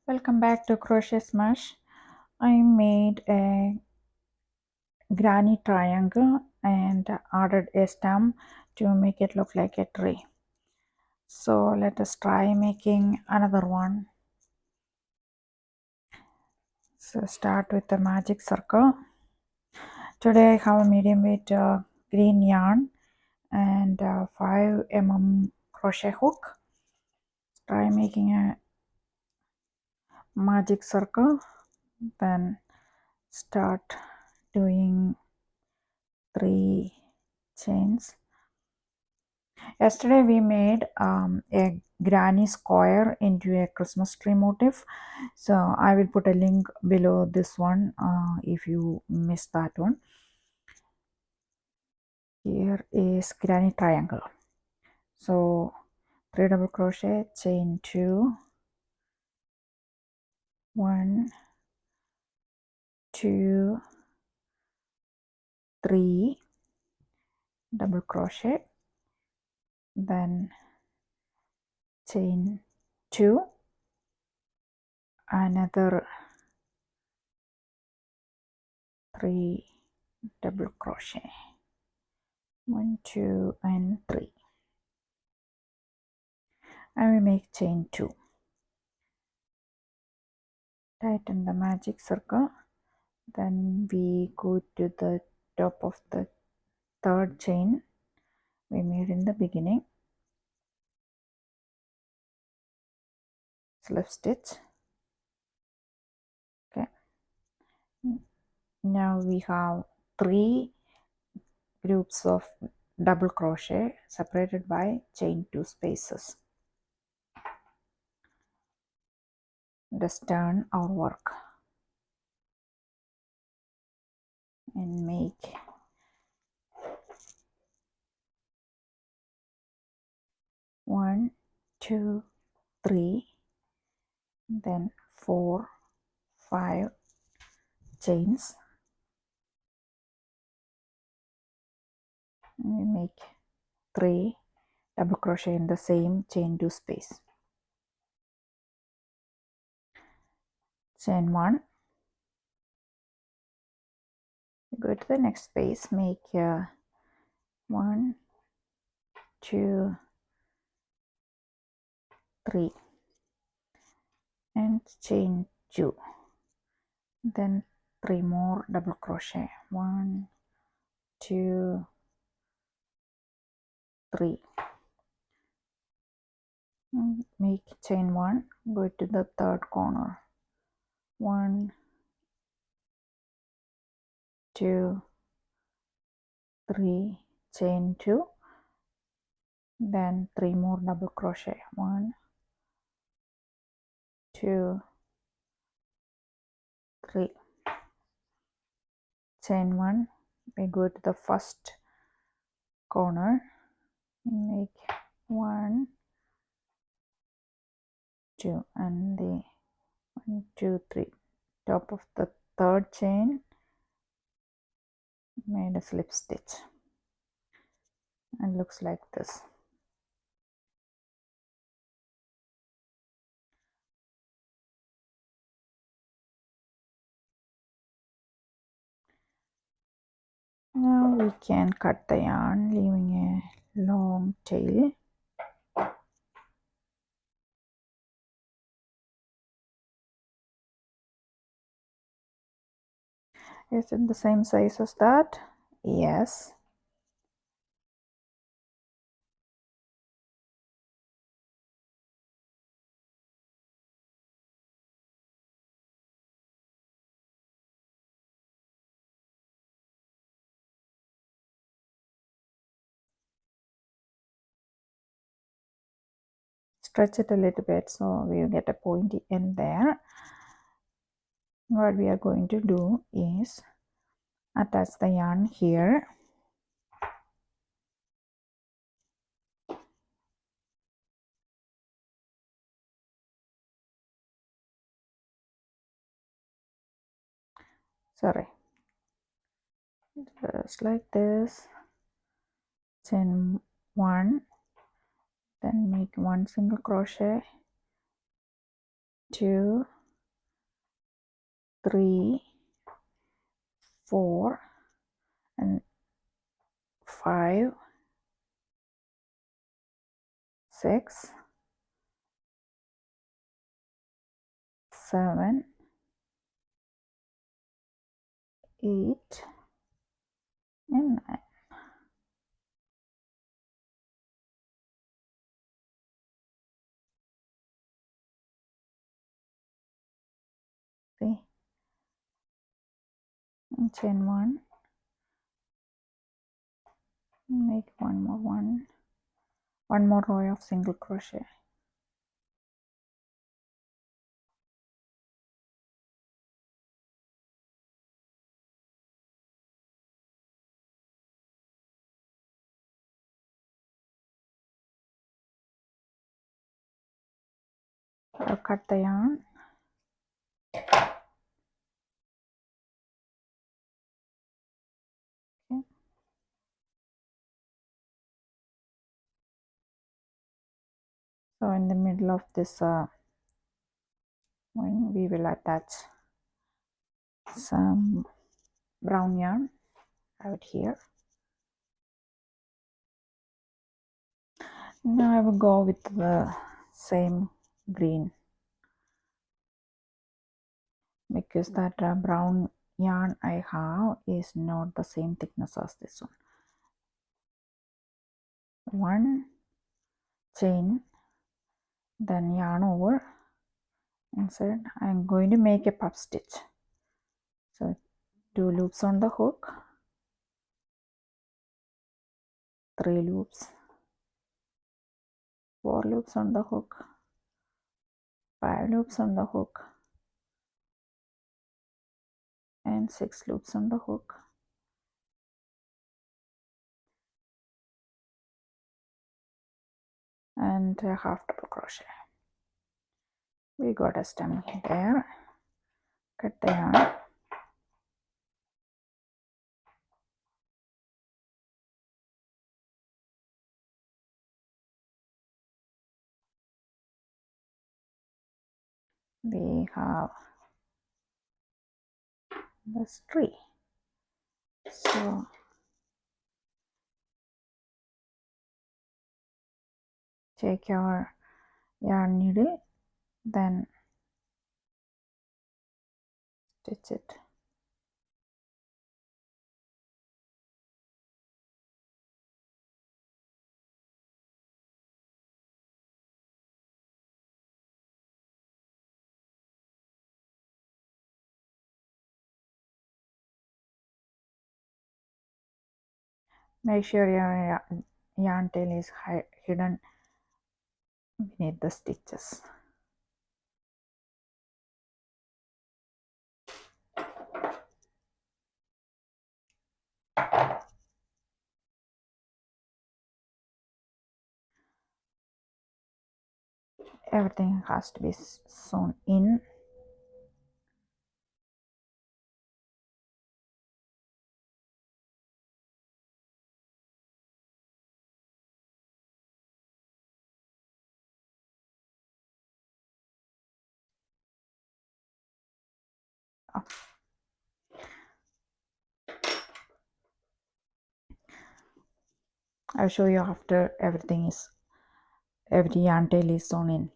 Welcome back to Crochet Smash. I made a granny triangle and added a stem to make it look like a tree. So let us try making another one. So start with the magic circle. Today I have a medium weight green yarn and 5 mm crochet hook. Try making a magic circle, then start doing 3 chains. Yesterday we made a granny square into a Christmas tree motif. So I will put a link below this one if you missed that one. Here is granny triangle. So 3 double crochet, chain 2, 1, 2, 3, double crochet, then chain 2, another 3 double crochet, 1, 2 and 3, and we make chain 2. Tighten the magic circle, then we go to the top of the third chain we made in the beginning, slip stitch. Okay, now we have 3 groups of double crochet separated by chain 2 spaces. Just turn our work and make 1, 2, 3, then 4, 5 chains. And we make 3 double crochet in the same chain 2 space. Chain 1, go to the next space, make 1, 2, 3 and chain 2, then 3 more double crochet, 1, 2, 3, make chain 1, go to the third corner, 1, 2, 3, chain 2, then 3 more double crochet, 1, 2, 3, chain 1, we go to the first corner, make 1, 2 and the 1, 2, 3, top of the third chain made a slip stitch and looks like this. Now we can cut the yarn, leaving a long tail. Is it the same size as that? Yes. Stretch it a little bit so we'll get a pointy end there. What we are going to do is attach the yarn here. Sorry. Just like this. Chain 1, then make 1 single crochet, 2, 3, 4 and 5, 6, 7, 8 and 9. See, chain 1, make one more row of single crochet. I'll cut the yarn. Okay. So in the middle of this one, we will attach some brown yarn out here. Now I will go with the same green, because that brown yarn I have is not the same thickness as this one. One chain, then yarn over inside. I am going to make a puff stitch. So 2 loops on the hook, 3 loops, 4 loops on the hook, 5 loops on the hook, and 6 loops on the hook, and a half double crochet. We got a stem there. Cut the yarn. We have this tree. So take your yarn needle, then stitch it. Make sure your yarn tail is hidden beneath the stitches. Everything has to be sewn in. Oh. I'll show you after every yarn tail is sewn in.